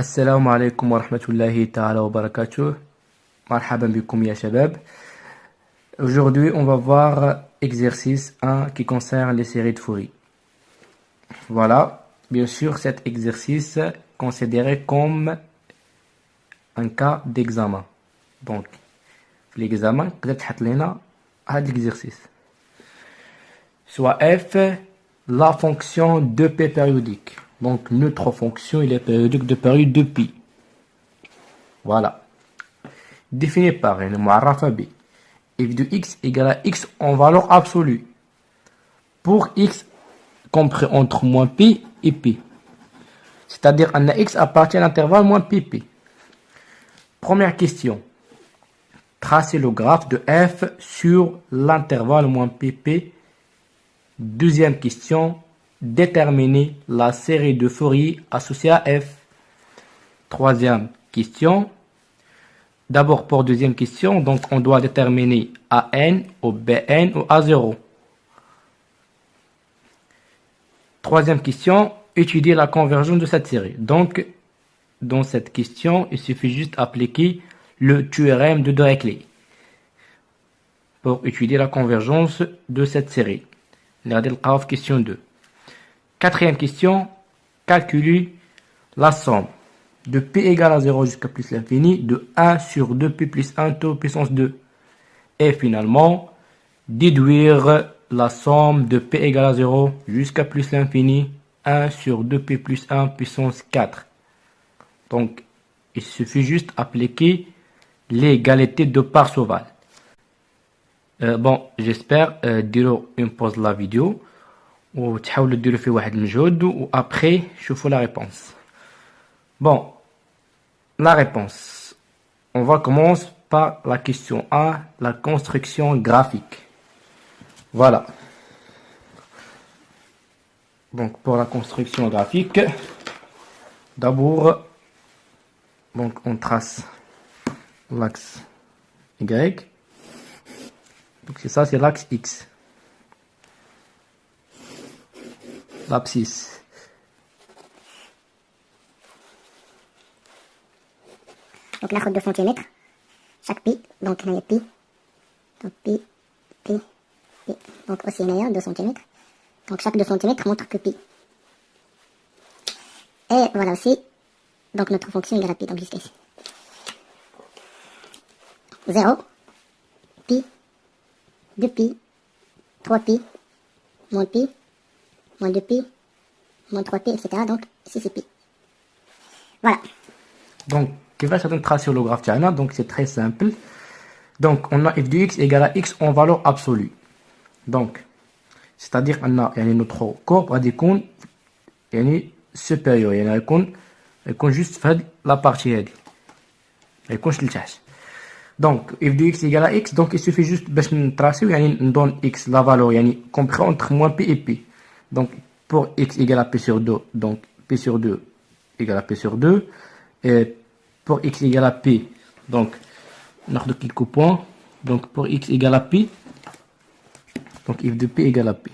Assalamu alaikum wa rahmatullahi ta'ala wa barakatuh. Marhaban bikum ya shabab. Aujourd'hui, on va voir exercice 1 qui concerne les séries de Fourier. Voilà, bien sûr, cet exercice est considéré comme un cas d'examen. Donc, l'examen, peut-être l'exercice. Soit f, la fonction de p périodique. Donc, notre fonction, il est périodique de période de pi. Voilà. Défini par une mu'arrafa b. F de x égale à x en valeur absolue. Pour x compris entre moins pi et pi. C'est-à-dire, un x appartient à l'intervalle moins pi pi. Première question. Tracez le graphe de f sur l'intervalle moins pi pi. Deuxième question. Déterminer la série de Fourier associée à f. Troisième question. D'abord pour deuxième question, donc on doit déterminer AN ou BN ou A0. Troisième question, étudier la convergence de cette série. Donc, dans cette question, il suffit juste d'appliquer le théorème de Dirichlet pour étudier la convergence de cette série. Regardez le graphe question 2. Quatrième question, calculer la somme de p égale à 0 jusqu'à plus l'infini de 1 sur 2p plus 1 taux puissance 2. Et finalement, déduire la somme de p égale à 0 jusqu'à plus l'infini 1 sur 2p plus 1 puissance 4. Donc, il suffit juste d'appliquer l'égalité de Parseval. Bon, j'espère dire une pause de la vidéo. وتحاولوا ديروا فيه واحد المجهود وaprès شوفوا la réponse. Bon, la réponse. On va commencer par la question 1, la construction graphique. Voilà. Donc pour la construction graphique, d'abord donc on trace l'axe Y. Donc c'est ça, c'est l'axe X. L'abscisse. Donc la route de centimètres, chaque pi, donc il y a pi, donc pi, pi, pi, donc aussi il y a 2 cm, donc chaque 2 cm montre que pi. Et voilà aussi, donc notre fonction égale à pi, donc jusqu'ici. 0, pi, 2 pi, 3 pi, moins pi, moins 2 pi, moins 3 pi, etc. Donc ici c'est pi. Voilà. Donc, qui va se tracer le graphe Tiana, donc c'est très simple. Donc, on a f de x égale à x en valeur absolue. Donc, c'est-à-dire on a notre courbe غادي يكون supérieur, يكون juste في la partie هذه. ما يكونش لتحت. Donc, f de x égale à x, donc il suffit juste باش نتراسيو ندون x la valeur compris entre moins p et p. Donc, pour x égale à p sur 2, donc p sur 2 égale à p sur 2. Et pour x égale à p, donc on a quelques points. Donc pour x égale à p, donc f de p égale à p.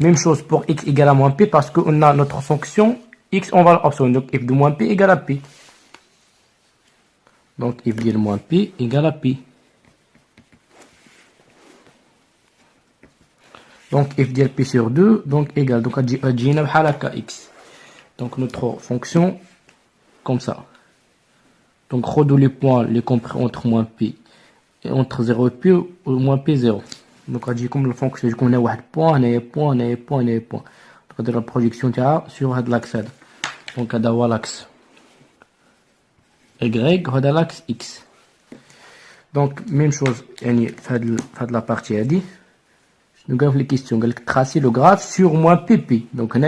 Même chose pour x égale à moins p parce qu'on a notre fonction x en valeur absolue. Donc f de moins p égale à p. Donc f de moins p égale à p. Donc f de p sur 2 donc égale donc x. Donc notre fonction comme ça. Donc redou les points les compris entre moins p et entre 0 et p ou moins p 0. Donc غادي comme la fonction qu'on a واحد point هنايا point هنايا point هنايا point. Donc la projection تاعها sur هذا l'axe هذا. Donc هذا هو l'axe y وهذا l'axe x. Donc même chose في هذه la partie هذه. Nous avons les questions. Tracer le graphe sur moins pp. Donc,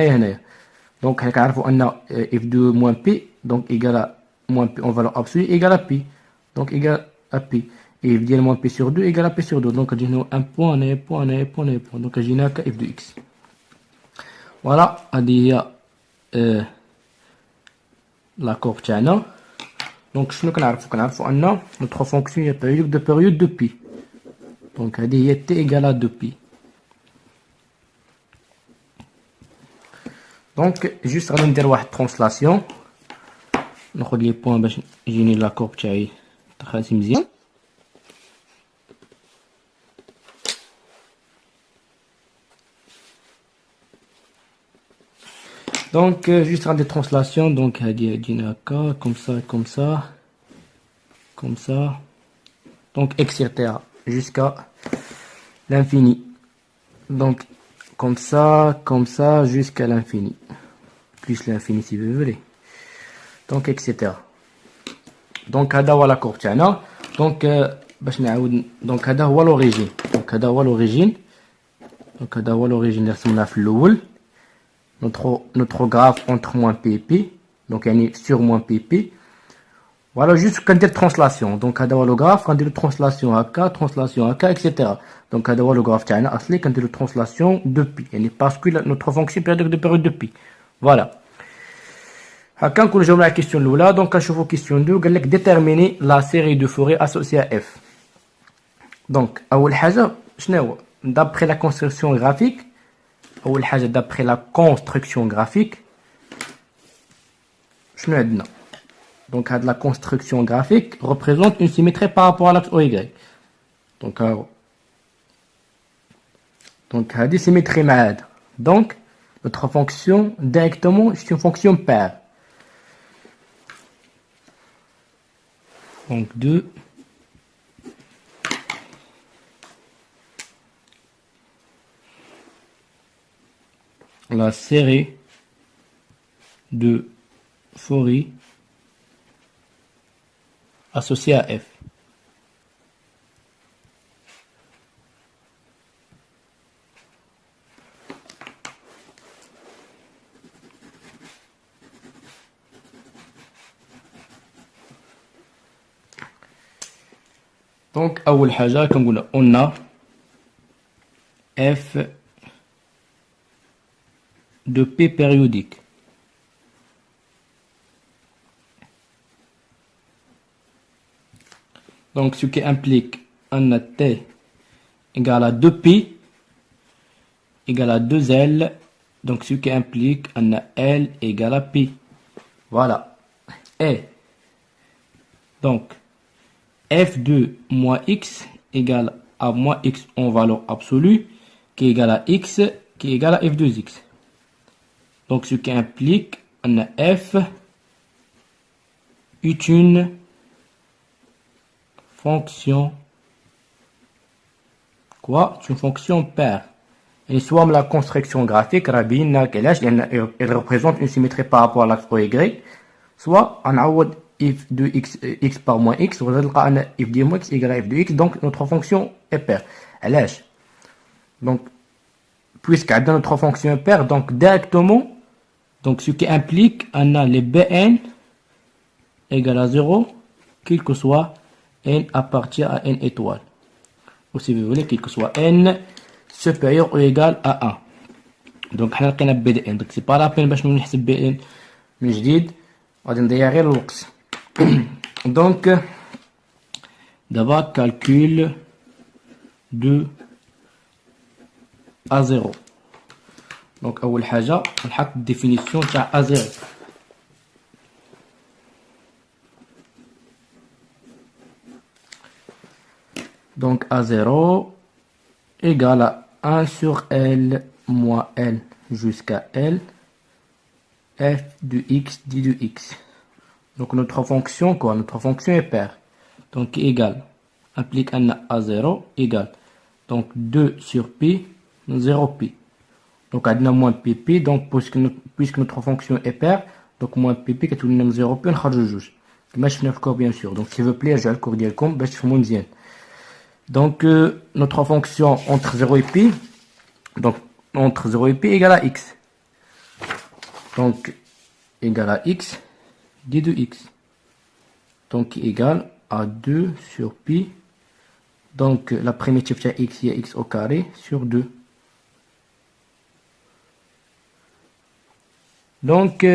donc, on a f de moins p, donc égal à moins p en valeur absolue, égal à p. Donc, égal à p. Et f de moins p sur 2 égal à p sur 2. Donc, on a un point, un point, un point, un point. Donc, on a f de x. Voilà, il y a la courbe تاعنا. Donc, شنو كنعرفوا أن notre fonction est périodique de période de pi. Donc, هذه هي t égale à 2pi. Donc, juste غادي ندير واحد translation. ناخذ لي بوين باش يجيني لاكورب تاعي خاصي مزيان. Donc, juste faire des translations. Donc, comme ça, comme ça, comme ça. Donc, etc. Jusqu'à l'infini. Donc, comme ça, jusqu'à l'infini. Plus l'infini si vous voulez. Donc, etc. Donc, هذا هو لاكورب تاعنا. Donc, باش نعاود. Donc, هذا هو l'origine. Donc, هذا هو l'origine. Donc, هذا هو l'origine اللي رسمناه في الأول. Notre graphe entre moins pp, donc sur moins pp. Voilà, juste quand dire translation. Donc, هذا هو le graphe, quand dire translation translation etc. Donc, هذا هو le graphe تاعنا أصلي quand dire translation de pi. يعني parce que notre fonction périodique de période de pi. Voilà. هكا نكون جاوبنا على الكيستيون الأولى. Donc, نشوفوا كيستيون 2 قال لك déterminer la série de Fourier associée à f. Donc, أول حاجة شنو هو؟ d'après la construction graphique. أول حاجة d'après la construction graphique شنو عندنا؟ Donc la construction graphique représente une symétrie par rapport à l'axe OY. Donc هذه symétrie مع هذا. Donc notre fonction directement c'est une fonction paire. Donc 2 la série de Fourier associée à f. Donc أول حاجة كنقولها on a f de P périodique. Donc, ce qui implique un T égale à 2P égale à 2L. Donc, ce qui implique un L égale à P. Voilà. Et donc, F de moins X égale à moins X en valeur absolue qui est égale à X qui est égal à F de X. Donc, ce qui implique un f est une fonction quoi? C'est une fonction paire. Et soit la construction graphique, elle représente une symétrie par rapport à l'axe OY, soit on a f de x par moins x, vous allez avoir f de moins x égale à f de x, donc notre fonction est paire. Donc, puisque notre fonction est paire, donc directement, donc ce qui implique on a les bn égale à 0, quel que soit n appartient à n étoile. Ou si vous voulez, quel que soit n supérieur ou égal à 1. Donc, on a BDN. Donc, c'est pas la peine de nous faire BN. Mais je dis, on va dire le lux. Donc, d'abord, calcul de A0. Donc, أول حاجة نحط définition تاع A0. Donc, A0 égale à 1 sur L moins L jusqu'à L, f de x d de x. Donc, notre fonction, quoi? Notre fonction est paire. Donc, égale, implique un A0 égale. Donc, 2 sur pi, 0 pi. Donc, on a moins pp. Donc, puisque notre fonction est paire, donc moins pp, qui est 0 pi, on a le juge. Mais je fais le cours, bien sûr. Donc, s'il vous plaît, j'ai le cours d'Yelcom, je fais mon bien. Donc, notre fonction entre 0 et pi, donc entre 0 et pi égale à x. Donc, égale à x, d de x. Donc, égale à 2 sur pi. Donc, la primitive de x, il y a x au carré sur 2. Donc,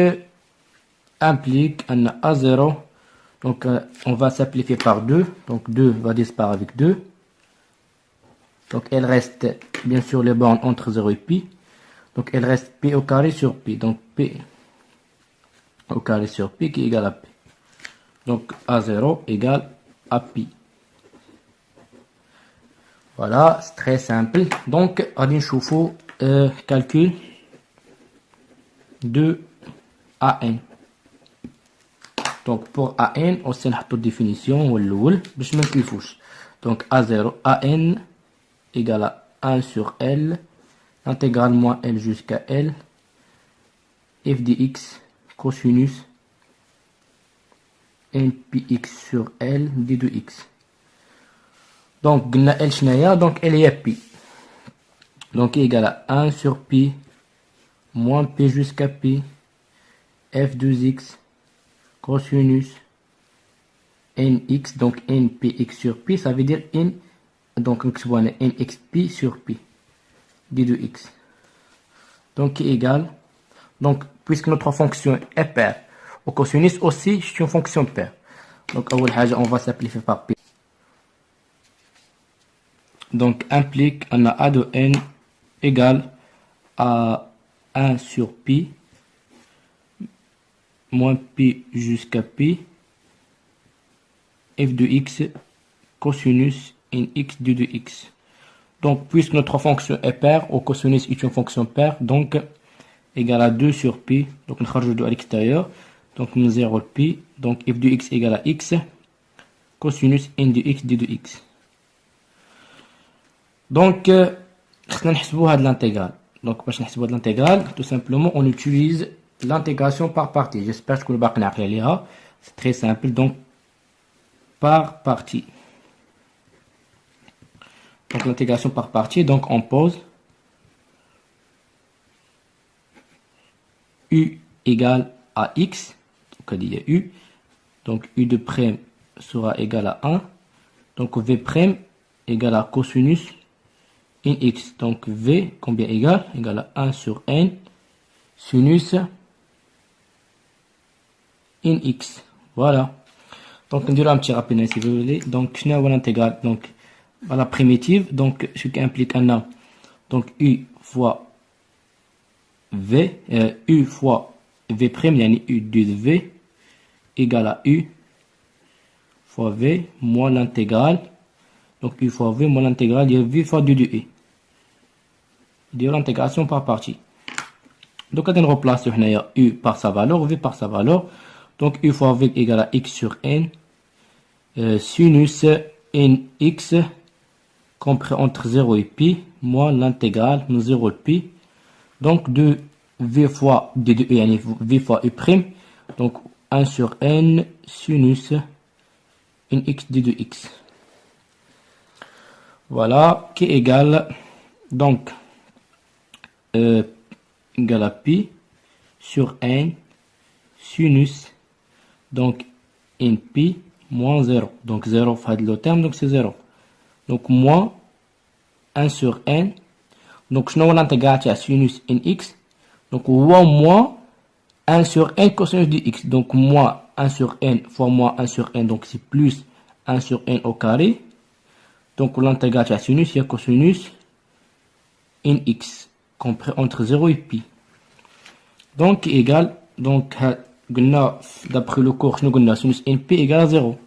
implique un A0. Donc, on va simplifier par 2. Donc, 2 va disparaître avec 2. Donc, elle reste, bien sûr, les bornes entre 0 et pi. Donc il reste P au carré sur P. Donc P au carré sur P qui est égal à P. Donc A0 égale à Pi. Voilà, c'est très simple. Donc, غادي نشوفوا calcul de AN. Donc, pour AN, aussi نحطوا définition هو الأول باش ما نتلفوش. Donc, A0, AN égale à 1 sur L, intégrale moins L jusqu'à L, f de x cosinus npx sur L d de x. Donc, قلنا L شناهي؟ donc L هي pi. Donc, est égal à 1 sur pi moins p jusqu'à pi f2x cosinus nx. Donc, npx sur pi, ça veut dire n. Donc, نكتبوا nxp sur pi d de x. Donc, qui est égal. Donc, puisque notre fonction est paire, au cosinus aussi, c'est une fonction paire. Donc, on va simplifier par pi. Donc, implique on a A de n égale à 1 sur pi moins pi jusqu'à pi f de x cosinus nx d de x. Donc, puisque notre fonction est paire, au cosinus est une fonction paire, donc égale à 2 sur pi. Donc, on charge à l'extérieur. Donc, nous 0 pi. Donc, f de x égale à x cosinus n de x d de x. Donc, خصنا نحسبوا هاد l'intégrale. Donc, باش نحسبوا هاد l'intégrale, tout simplement, on utilise l'intégration par partie. J'espère que le باقي نعقل عليها. C'est très simple. Donc, par partie. Donc, l'intégration par partie. Donc, on pose u égale à x. Donc, il y a u. Donc, u de prime sera égal à 1. Donc, v prime égale à cosinus nx. Donc, v, combien égale? Égale à 1 sur n sinus nx. Voilà. Donc, on dira un petit rappel si vous voulez. Donc, je n'ai l'intégrale. Donc, à la primitive. Donc, ce qui implique un a. Donc, u fois v, u fois v prime, yani u de v, égale à u fois v moins l'intégrale. Donc, u fois v moins l'intégrale, il y a v fois 2 de u. De l'intégration par partie. Donc, on remplace u par sa valeur, v par sa valeur. Donc, u fois v égale à x sur n, sinus nx compris entre 0 et pi, moins l'intégrale, nous 0 pi. Donc, de v fois d de u, v fois u prime. Donc, 1 sur n sinus nx d de x. Voilà, qui est égal, donc, égal à pi sur n sinus, donc npi moins 0. Donc 0 fait le terme, donc c'est 0. Donc moins 1 sur n. Donc je n'ai l'intégrale à sinus nx. Donc moins 1 sur n cosinus de x. Donc moins 1 sur n fois moins 1 sur n. Donc c'est plus 1 sur n au carré. Donc l'intégrale à sinus, il y a cosinus nx compris entre 0 et pi. Donc égal, donc d'après le cours, nous avons sinus np égale à 0.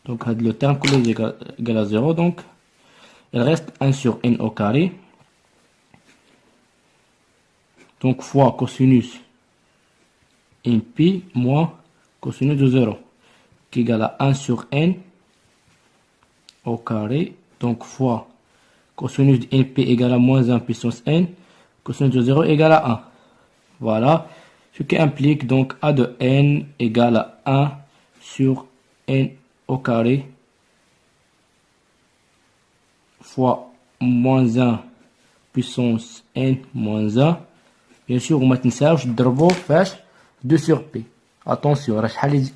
Donc le terme est égal à 0. Donc il reste 1 sur n au carré. Donc fois cosinus np moins cosinus de 0 qui est égal à 1 sur n au carré. Donc fois cosinus de np égale à moins 1 puissance n. Cosinus de 0 égale à 1. Voilà. Ce qui implique donc a de n égale à 1 sur n au carré fois moins 1 puissance n moins 1. Bien sûr, on va تنساوش تضربوا فاش 2 sur p. Attention, راه شحال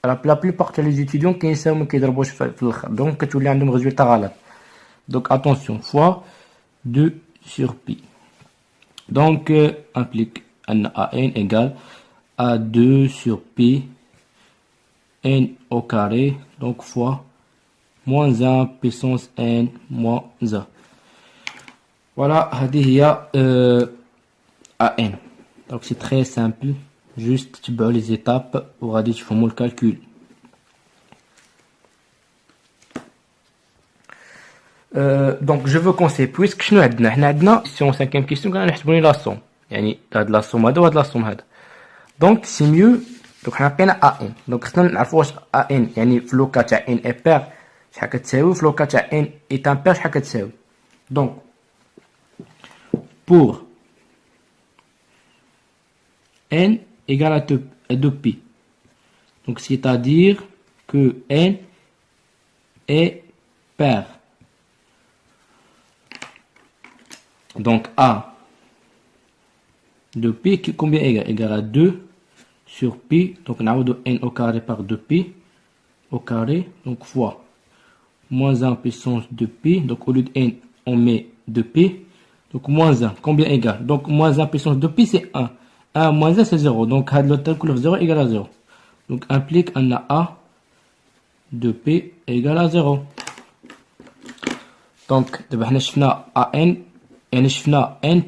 la plupart des étudiants كينساو ما كيضربوش في الاخر. Donc كتولي عندهم résultat غلط. Donc attention, fois 2 sur pi. Donc, implique n à n égale à 2 sur pi n au carré, donc fois moins 1 puissance n moins 1. Voilà, هذه هي à n. Donc c'est très simple, juste tu bats les étapes ou radis tu fais le calcul. Donc je veux qu'on sait puisque شنو عندنا حنا عندنا question 5e question كنا نحسبوا la somme يعني هاد la somme هذا وهاد la somme هذا. Donc c'est mieux donc حنا لقينا ان donc خصنا نعرفوا واش ان يعني في لوكا تاع ان اي بير شحال كتساوي في لوكا تاع ان اي ان بير شحال كتساوي. Donc pour n égale à 2pi, donc c'est-à-dire que n est pair. Donc a de pi qui combien égale à 2 sur pi, donc on a n au carré par 2pi au carré, donc fois moins 1 puissance de pi, donc au lieu de n on met 2pi, donc moins 1 combien égale, donc moins 1 puissance de pi c'est 1, 1 moins 1 c'est 0, donc l'autre couleur 0 égale à 0, donc implique on a a de pi égale à 0. donc d'abord on a n يعني شفنا n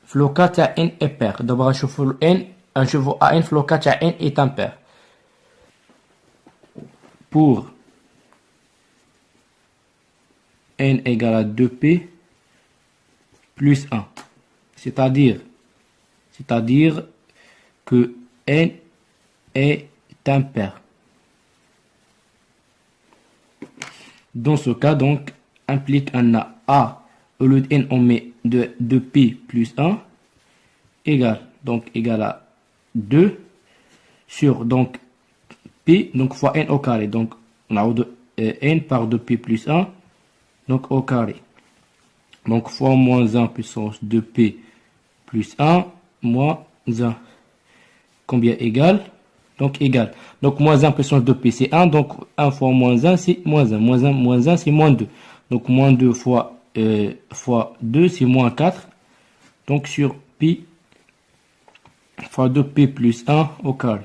في لوكا تاع n اي بير. دابا غنشوفو n غنشوفو n في لوكا تاع n اي ان بير. pour n égale à 2p plus 1, c'est-à-dire que n est impair. Dans ce cas donc implique un a au lieu de n on met 2pi plus 1 égale à 2 sur donc pi donc fois n au carré, donc on a n par 2pi plus 1 donc au carré, donc fois moins 1 puissance 2p plus 1 moins 1 combien égale, donc moins 1 puissance 2p c'est 1, donc 1 fois moins 1 c'est moins 1, moins 1 c'est moins 2, donc moins 2 fois 2 c'est moins 4, donc sur pi fois 2p plus 1 au carré,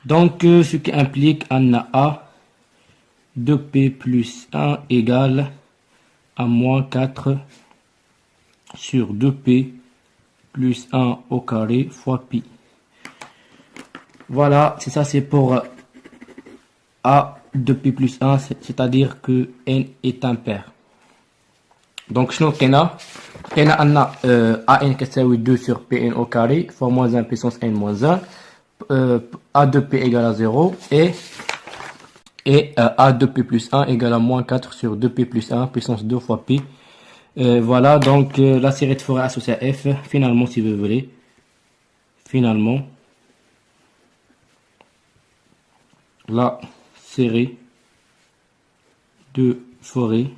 donc ce qui implique un a 2p plus 1 égale à moins 4 sur 2p plus 1 au carré fois pi. Voilà, c'est ça, c'est pour a 2p plus 1, c'est-à-dire que n est impair. Donc شنو لقينا ان ان كتساوي 2 sur pn au carré fois moins 1 puissance n moins 1 a 2p égale à 0 et a 2p plus 1 égale à moins 4 sur 2p plus 1 puissance 2 fois pi. Voilà donc la série de Fourier associée à f, finalement si vous voulez, finalement la série de Fourier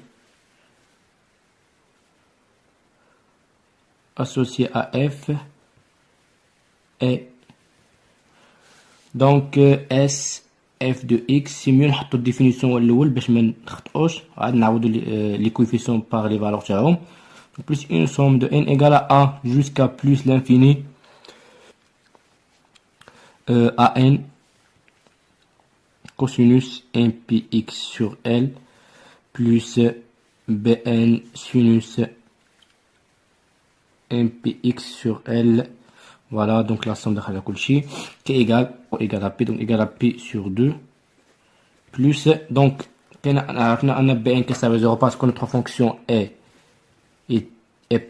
associé à f est donc s f de x. c'est mieux نحطو الديفينيسيون الاول باش ما نخطئوش، عاد نعوضو les coefficients par les valeurs تاعهم. plus une somme de n égale à 1 jusqu'à plus l'infini à n cosinus mpx sur l plus bn sinus mpx sur l. Voilà donc la somme de Khalakouchi qui est égale à p, donc égale à p sur 2 plus donc on a bn qui ça veut 0 parce que notre fonction est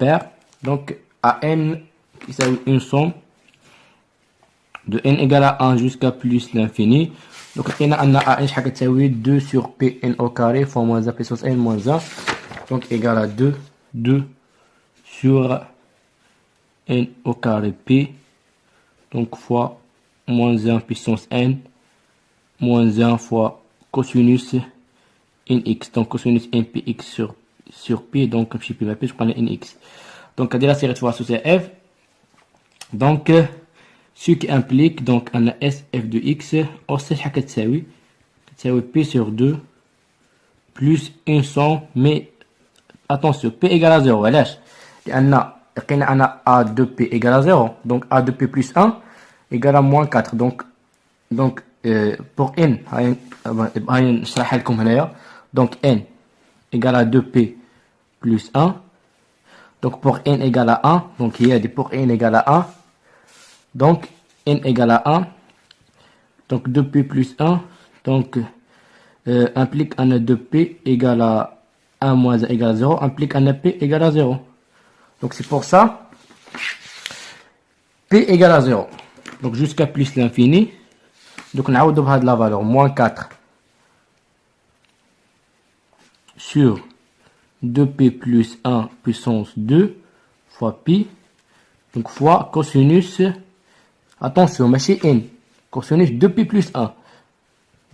paire, donc à n qui ça veut une somme de n égale à 1 jusqu'à plus l'infini, donc on a à n qui ça veut 2 sur pn au carré fois moins 1 puissance n moins 1, donc égale à 2 sur n au carré p, donc fois moins 1 puissance n moins 1 fois cosinus nx, donc cosinus npx sur p, donc comme je peux m'appeler je prends nx, donc à dire la série de fois associée à f, donc ce qui implique donc un sf de x aussi كتساوي p sur 2 plus une somme, mais attention p égale à 0 علاش لان لقينا أنا a de p égale à 0, donc a de p plus 1 égale à moins 4, donc pour n هاي نشرحها لكم هنايا, donc n égale à 2p plus 1, Donc pour n égale à 1, donc il y a des pour n égale à 1, donc n égale à 1, donc 2p plus 1, donc implique un 2p égale à 1 moins 1 égale à 0, implique un p égale à 0. Donc c'est pour ça, p égale à 0. Donc jusqu'à plus l'infini, donc on a de la valeur moins 4 sur 2p plus 1 puissance 2 fois pi, donc fois cosinus, attention, mais c'est n, cosinus 2p plus 1,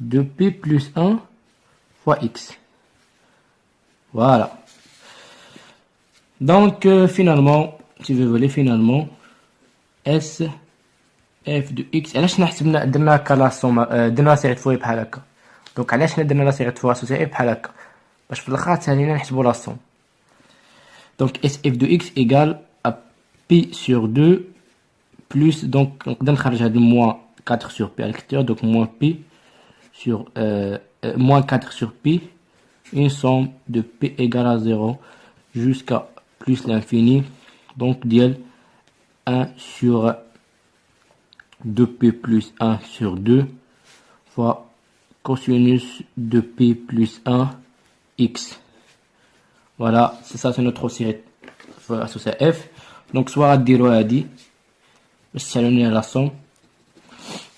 2p plus 1 fois x. Voilà. Donc finalement, si vous voulez, finalement, S f de x, علاش حسبنا درنا كلا سوم درنا لا سيغي فوري بحال هكا. دونك علاش درنا لا سيغي فوري اسوسيي بحال هكا باش في الاخر تسالينا نحسبوا لا سوم. دونك اس اف دو اكس ايغال ا بي سور 2 بلس دونك نقدر نخرج هاد الموان 4 sur pi à l'extérieur, donc moins pi sur moins 4 sur pi, une somme de p égale à 0 jusqu'à plus l'infini, donc dièle 1 sur 2p plus 1 sur 2 fois cosinus de p plus 1 x. Voilà, c'est ça, c'est notre série associée à f. Donc soit à dire هادي باش تسالوني على la somme,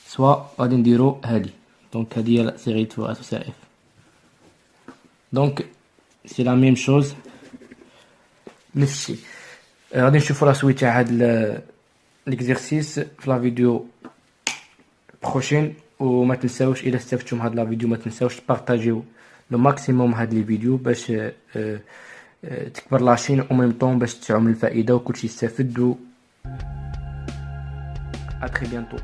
soit غادي نديرو هادي. Donc هادي هي la série associée à f. Donc c'est la même chose. نفس الشيء. غادي نشوفو لا سويت تاع هاد l'exercice في لا فيديو بروشين. وما تنساوش الى استفدتوا من هاد لا فيديو ما تنساوش تبارطاجيو لو ماكسيموم هاد لي فيديو باش تكبر لاشين او ميم طون باش تعم الفائده وكلشي يستافد. و ا تري بيانتو.